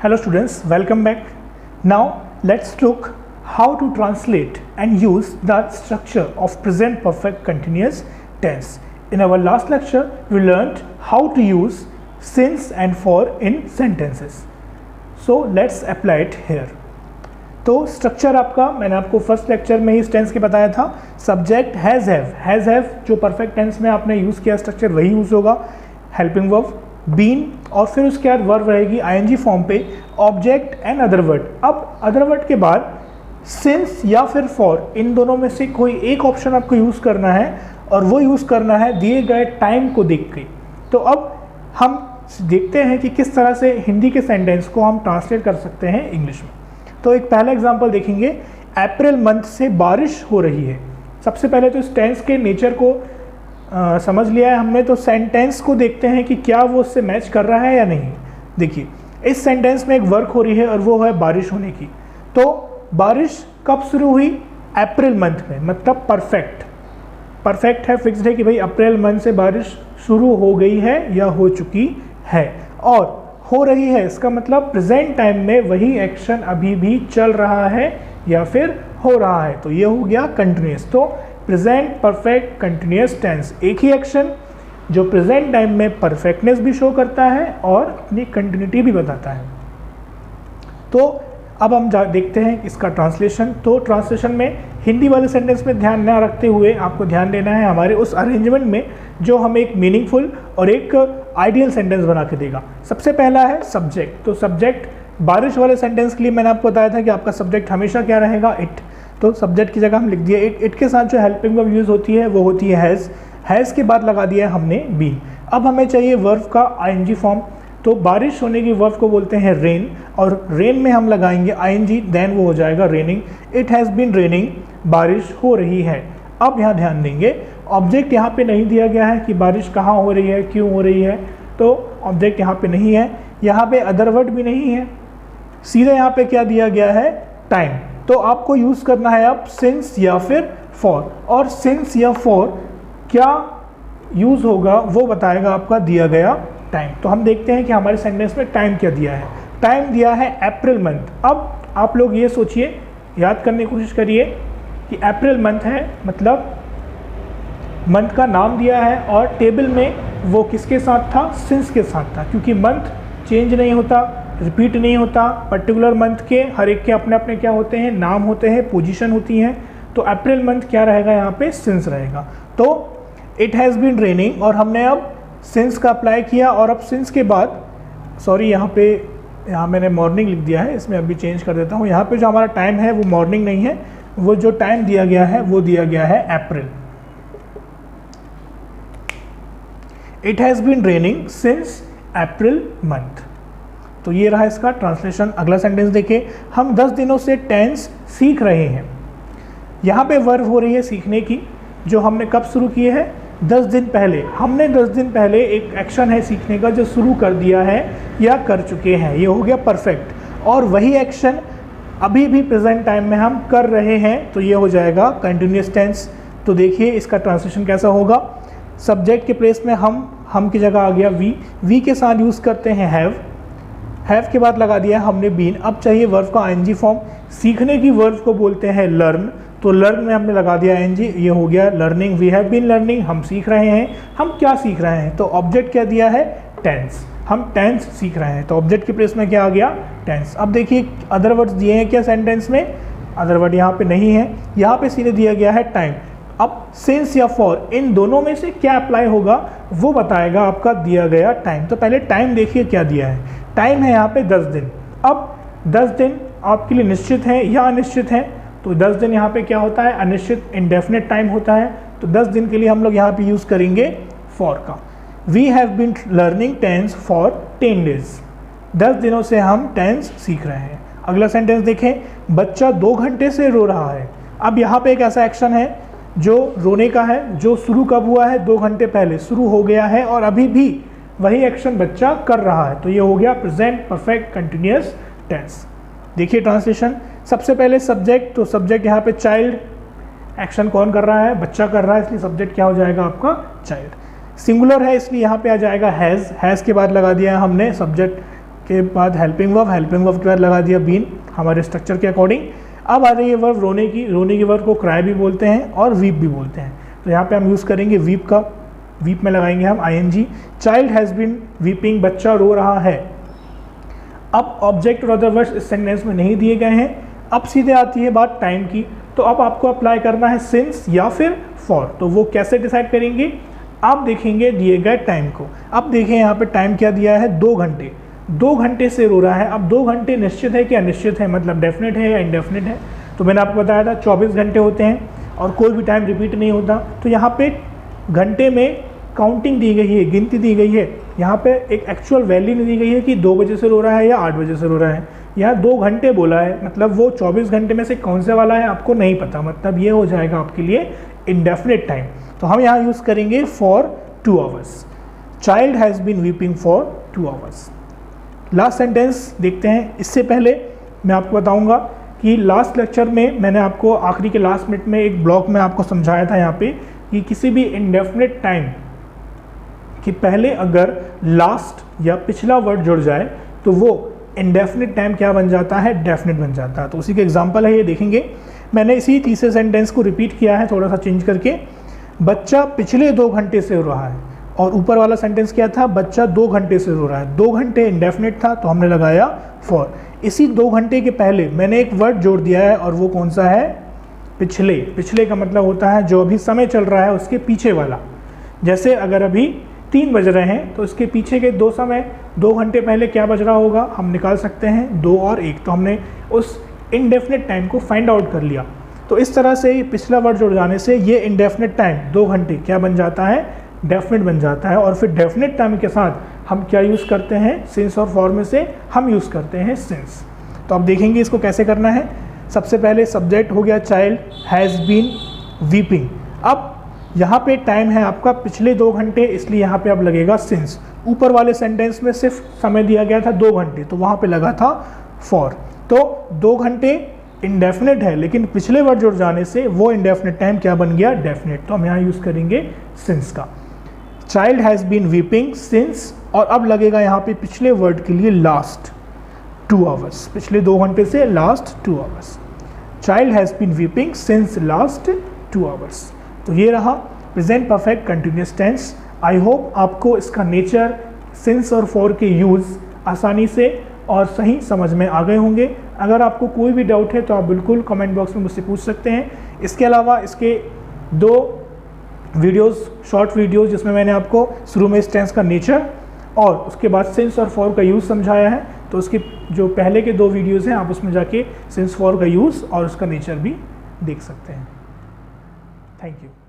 Hello students, welcome back. Now let's look how to translate and use the structure of present perfect continuous tense. In our last lecture, we learned how to use since and for in sentences. So let's apply it here. तो structure आपका मैंने आपको first lecture में ही इस tense के बताया था. Subject has have जो परफेक्ट टेंस में आपने यूज़ किया स्ट्रक्चर वही यूज़ होगा. हेल्पिंग वर्ब बीन और फिर उसके बाद वर्ब रहेगी आईएनजी फॉर्म पे, ऑब्जेक्ट एंड अदर वर्ड. अब अदर वर्ड के बाद सिंस या फिर फॉर, इन दोनों में से कोई एक ऑप्शन आपको यूज़ करना है और वो यूज़ करना है दिए गए टाइम को देख के. तो अब हम देखते हैं कि किस तरह से हिंदी के सेंटेंस को हम ट्रांसलेट कर सकते हैं इंग्लिश में. तो एक पहला एग्जांपल देखेंगे. अप्रैल मंथ से बारिश हो रही है. सबसे पहले तो इस टेंस के नेचर को समझ लिया है हमने, तो सेंटेंस को देखते हैं कि क्या वो उससे मैच कर रहा है या नहीं. देखिए इस सेंटेंस में एक वर्क हो रही है और वो है बारिश होने की. तो बारिश कब शुरू हुई? अप्रैल मंथ में, मतलब परफेक्ट है, फिक्स्ड है कि भाई अप्रैल मंथ से बारिश शुरू हो गई है या हो चुकी है. और हो रही है इसका मतलब प्रेजेंट टाइम में वही एक्शन अभी भी चल रहा है या फिर हो रहा है. तो ये हो गया कंटिन्यूस. तो प्रेजेंट परफेक्ट कंटिन्यूस टेंस, एक ही एक्शन जो प्रेजेंट टाइम में परफेक्टनेस भी शो करता है और अपनी कंटिन्यूटी भी बताता है. तो अब हम देखते हैं इसका ट्रांसलेशन. तो ट्रांसलेशन में हिंदी वाले सेंटेंस में ध्यान न रखते हुए आपको ध्यान देना है हमारे उस अरेंजमेंट में जो हमें एक मीनिंगफुल और एक आइडियल सेंटेंस बना के देगा. सबसे पहला है सब्जेक्ट. तो सब्जेक्ट बारिश वाले सेंटेंस के लिए मैंने आपको बताया था कि आपका सब्जेक्ट हमेशा क्या रहेगा? इट. तो सब्जेक्ट की जगह हम लिख दिया इट. इट के साथ जो हेल्पिंग वर्ब यूज़ होती है वो होती है हैज़ के बाद लगा दिया है हमने बीन. अब हमें चाहिए वर्ब का आईएनजी फॉर्म. तो बारिश होने की वर्ब को बोलते हैं रेन, और रेन में हम लगाएंगे आईएनजी, देन वो हो जाएगा raining. It has been raining, बारिश हो रही है. अब यहाँ ध्यान देंगे ऑब्जेक्ट यहाँ पे नहीं दिया गया है कि बारिश कहाँ हो रही है, क्यों हो रही है. तो ऑब्जेक्ट यहाँ पे नहीं है, यहाँ पे अदर वर्ड भी नहीं है, सीधे यहाँ पे क्या दिया गया है? टाइम. तो आपको यूज़ करना है अब सिंस या फिर फॉर, और सिंस या फॉर क्या यूज़ होगा वो बताएगा आपका दिया गया टाइम. तो हम देखते हैं कि हमारे सेंटेंस में टाइम क्या दिया है. टाइम दिया है अप्रैल मंथ. अब आप लोग ये सोचिए, याद करने की कोशिश करिए कि अप्रैल मंथ है, मतलब मंथ का नाम दिया है और टेबल में वो किसके साथ था? सिंस के साथ था, क्योंकि मंथ चेंज नहीं होता, रिपीट नहीं होता. पर्टिकुलर मंथ के हर एक के अपने अपने क्या होते हैं? नाम होते हैं, पोजीशन होती हैं. तो अप्रैल मंथ क्या रहेगा? यहाँ पे सिंस रहेगा. तो इट हैज़ बीन रेनिंग और हमने अब सिंस का अप्लाई किया, और अब सिंस के बाद यहाँ मैंने मॉर्निंग लिख दिया है, इसमें अभी चेंज कर देता हूँ. यहाँ पे जो हमारा टाइम है वो मॉर्निंग नहीं है, वो जो टाइम दिया गया है वो दिया गया है April. It has been raining since April month. तो ये रहा इसका ट्रांसलेशन. अगला सेंटेंस देखिए. हम 10 दिनों से टेंस सीख रहे हैं. यहाँ पे वर्ब हो रही है सीखने की, जो हमने कब शुरू किए हैं? 10 दिन पहले. हमने 10 दिन पहले एक एक्शन है सीखने का जो शुरू कर दिया है या कर चुके हैं. ये हो गया परफेक्ट, और वही एक्शन अभी भी प्रेजेंट टाइम में हम कर रहे हैं, तो ये हो जाएगा कंटिन्यूस टेंस. तो देखिए इसका ट्रांसलेशन कैसा होगा. सब्जेक्ट के प्लेस में हम की जगह आ गया वी के साथ यूज़ करते हैं हैव के बाद लगा दिया हमने बीन. अब चाहिए वर्ब का आईएनजी फॉर्म. सीखने की वर्ब को बोलते हैं लर्न, तो लर्न में हमने लगा दिया आईएनजी. ये हो गया learning. We have been learning, हम सीख रहे हैं. हम क्या सीख रहे हैं? तो ऑब्जेक्ट क्या दिया है? टेंस. हम टेंस सीख रहे हैं, तो ऑब्जेक्ट के प्लेस में क्या आ गया? टेंस. अब देखिए अदर वर्ड्स दिए हैं क्या सेंटेंस में? अदर वर्ड यहाँ पे नहीं है, यहाँ पे सीधे दिया गया है टाइम. अब सिंस या फॉर, इन दोनों में से क्या अप्लाई होगा वो बताएगा आपका दिया गया टाइम. तो पहले टाइम देखिए क्या दिया है. टाइम है यहाँ पे 10 दिन. अब 10 दिन आपके लिए निश्चित है या अनिश्चित है? तो 10 दिन यहाँ पे क्या होता है? अनिश्चित, इंडेफिनिट टाइम होता है. तो 10 दिन के लिए हम लोग यहाँ पे यूज़ करेंगे फॉर का. We have been learning tense for 10 days. 10 दिनों से हम टेंस सीख रहे हैं. अगला सेंटेंस देखें. बच्चा 2 घंटे से रो रहा है. अब यहाँ पे एक ऐसा एक्शन है जो रोने का है, जो शुरू कब हुआ है? 2 घंटे पहले शुरू हो गया है और अभी भी वही एक्शन बच्चा कर रहा है. तो ये हो गया प्रेजेंट परफेक्ट कंटिन्यूस टेंस. देखिए ट्रांसलेशन. सबसे पहले सब्जेक्ट, तो सब्जेक्ट यहाँ पे चाइल्ड, एक्शन कौन कर रहा है? बच्चा कर रहा है, इसलिए सब्जेक्ट क्या हो जाएगा आपका? चाइल्ड. सिंगुलर है इसलिए यहाँ पे आ जाएगा हैज़ के बाद लगा दिया है हमने सब्जेक्ट उसके बाद हेल्पिंग वर्ब के बाद लगा दिया बीन हमारे स्ट्रक्चर के अकॉर्डिंग। अब आ रही है वर्ब रोने की वर्ब को क्राई भी बोलते हैं और वीप भी बोलते हैं। तो यहाँ पे हम यूज़ करेंगे वीप का, वीप में लगाएंगे हम ing। Child has been weeping, बच्चा रो रहा है। अब ऑब्जेक्ट और अदर वर्ड्स इस सेंटेंस में नहीं दिए गए हैं। अब सीधे आती है बात टाइम की, तो अब आपको अप्लाई करना है सिंस या फिर फॉर। तो वो कैसे डिसाइड करेंगे, आप देखेंगे दिए गए टाइम को। अब देखें यहाँ पे टाइम क्या दिया है, 2 घंटे। 2 घंटे से रो रहा है। अब 2 घंटे निश्चित है कि अनिश्चित है, मतलब डेफिनेट है या इनडेफिनेट है। तो मैंने आपको बताया था 24 घंटे होते हैं और कोई भी टाइम रिपीट नहीं होता। तो यहाँ पे घंटे में काउंटिंग दी गई है, गिनती दी गई है। यहाँ पे एक एक्चुअल वैल्यू नहीं दी गई है कि 2 बजे से रो रहा है या 8 बजे से रो रहा है। यहाँ 2 घंटे बोला है, मतलब वो 24 घंटे में से कौन से वाला है आपको नहीं पता, मतलब ये हो जाएगा आपके लिए इनडेफिनेट टाइम। तो हम यहाँ यूज़ करेंगे for 2 hours. Child has been weeping for 2 hours. Last sentence देखते हैं। इससे पहले मैं आपको बताऊंगा कि लास्ट लेक्चर में मैंने आपको आखिरी के लास्ट मिनट में एक ब्लॉक में आपको समझाया था यहाँ पे कि किसी भी इनडेफिनेट टाइम कि पहले अगर लास्ट या पिछला वर्ड जुड़ जाए तो वो इनडेफिनेट टाइम क्या बन जाता है, डेफिनेट बन जाता है। तो उसी का एग्जांपल है ये, देखेंगे। मैंने इसी तीसरे सेंटेंस को रिपीट किया है थोड़ा सा चेंज करके। बच्चा पिछले 2 घंटे से रो रहा है, और ऊपर वाला सेंटेंस क्या था, बच्चा 2 घंटे से रो रहा है। 2 घंटे इनडेफिनेट था तो हमने लगाया फॉर। इसी 2 घंटे के पहले मैंने एक वर्ड जोड़ दिया है और वो कौन सा है, पिछले। पिछले का मतलब होता है जो अभी समय चल रहा है उसके पीछे वाला। जैसे अगर अभी 3 बज रहे हैं तो इसके पीछे के 2 समय 2 घंटे पहले क्या बज रहा होगा, हम निकाल सकते हैं 2 और 1। तो हमने उस इनडेफिनेट टाइम को फाइंड आउट कर लिया। तो इस तरह से ये पिछला वर्ड जुड़ जाने से ये इनडेफिनेट टाइम 2 घंटे क्या बन जाता है, डेफिनेट बन जाता है। और फिर डेफिनेट टाइम के साथ हम क्या यूज़ करते हैं, सिंस और फॉर में से हम यूज़ करते हैं सिंस। तो अब देखेंगे इसको कैसे करना है। सबसे पहले सब्जेक्ट हो गया चाइल्ड हैज़ बीन वीपिंग। अब यहाँ पे टाइम है आपका पिछले 2 घंटे, इसलिए यहाँ पे अब लगेगा सिंस। ऊपर वाले सेंटेंस में सिर्फ समय दिया गया था 2 घंटे, तो वहाँ पे लगा था फॉर। तो 2 घंटे इनडेफिनेट है, लेकिन पिछले वर्ड जुड़ जाने से वो इनडेफिनेट टाइम क्या बन गया, डेफिनेट। तो हम यहाँ यूज़ करेंगे सिंस का। Child has been weeping since, और अब लगेगा यहाँ पे पिछले वर्ड के लिए लास्ट 2 आवर्स। पिछले 2 घंटे से last 2 hours. Child has been weeping since last 2 hours. तो ये रहा present perfect continuous tense. I hope आपको इसका नेचर, सिंस और फॉर के यूज़ आसानी से और सही समझ में आ गए होंगे। अगर आपको कोई भी डाउट है तो आप बिल्कुल कमेंट बॉक्स में मुझसे पूछ सकते हैं। इसके अलावा इसके 2 वीडियोस, शॉर्ट वीडियोस, जिसमें मैंने आपको शुरू में इस टेंस का नेचर और उसके बाद सिंस और फॉर का यूज़ समझाया है। तो उसके जो पहले के 2 वीडियोस हैं आप उसमें जाके सिंस फॉर का यूज़ और उसका नेचर भी देख सकते हैं। Thank you.